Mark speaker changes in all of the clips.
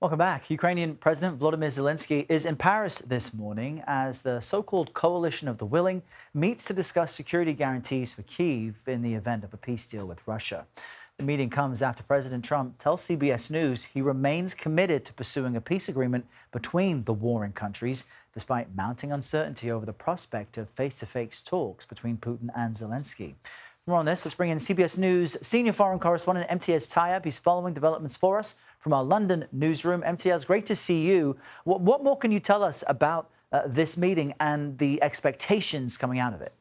Speaker 1: Welcome back. Ukrainian President Volodymyr Zelenskyy is in Paris this morning as the so-called Coalition of the Willing meets to discuss security guarantees for Kyiv in the event of a peace deal with Russia. The meeting comes after President Trump tells CBS News he remains committed to pursuing a peace agreement between the warring countries, despite mounting uncertainty over the prospect of face-to-face talks between Putin and Zelenskyy. More on this, let's bring in CBS News senior foreign correspondent Imtiaz Tyab. He's following developments for us from our London newsroom. Imtiaz, great to see you. What more can you tell us about this meeting and the expectations coming out of it?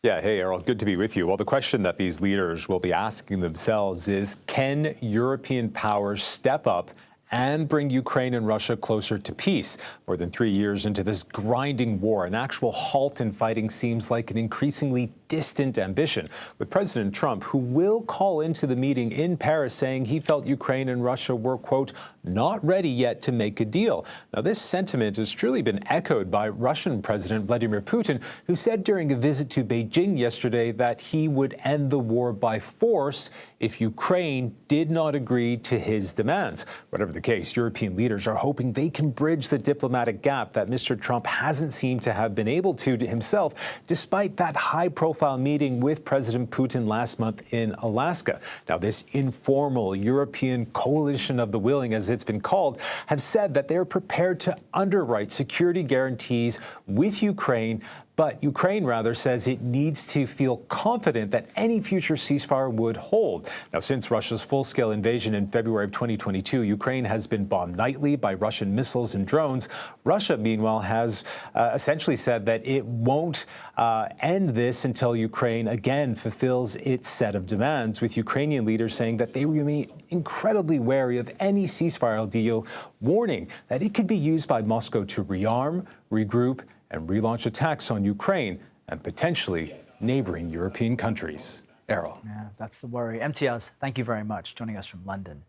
Speaker 2: Yeah, hey, Errol, good to be with you. Well, the question that these leaders will be asking themselves is, can European powers step up and bring Ukraine and Russia closer to peace? More than 3 years into this grinding war, an actual halt in fighting seems like an increasingly distant ambition, with President Trump, who will call into the meeting in Paris, saying he felt Ukraine and Russia were, quote, not ready yet to make a deal. Now, this sentiment has truly been echoed by Russian President Vladimir Putin, who said during a visit to Beijing yesterday that he would end the war by force if Ukraine did not agree to his demands. Whatever the case, European leaders are hoping they can bridge the diplomatic gap that Mr. Trump hasn't seemed to have been able to himself, despite that high-profile meeting with President Putin last month in Alaska. Now, this informal European coalition of the willing, as it's been called, have said that they're prepared to underwrite security guarantees with Ukraine, but Ukraine, rather, says it needs to feel confident that any future ceasefire would hold. Now, since Russia's full-scale invasion in February of 2022, Ukraine has been bombed nightly by Russian missiles and drones. Russia, meanwhile, has essentially said that it won't end this until Ukraine again fulfills its set of demands, with Ukrainian leaders saying that they remain incredibly wary of any ceasefire deal, warning that it could be used by Moscow to rearm, regroup, and relaunch attacks on Ukraine and potentially neighboring European countries. Errol.
Speaker 1: Yeah, that's the worry. Imtiaz, thank you very much, joining us from London.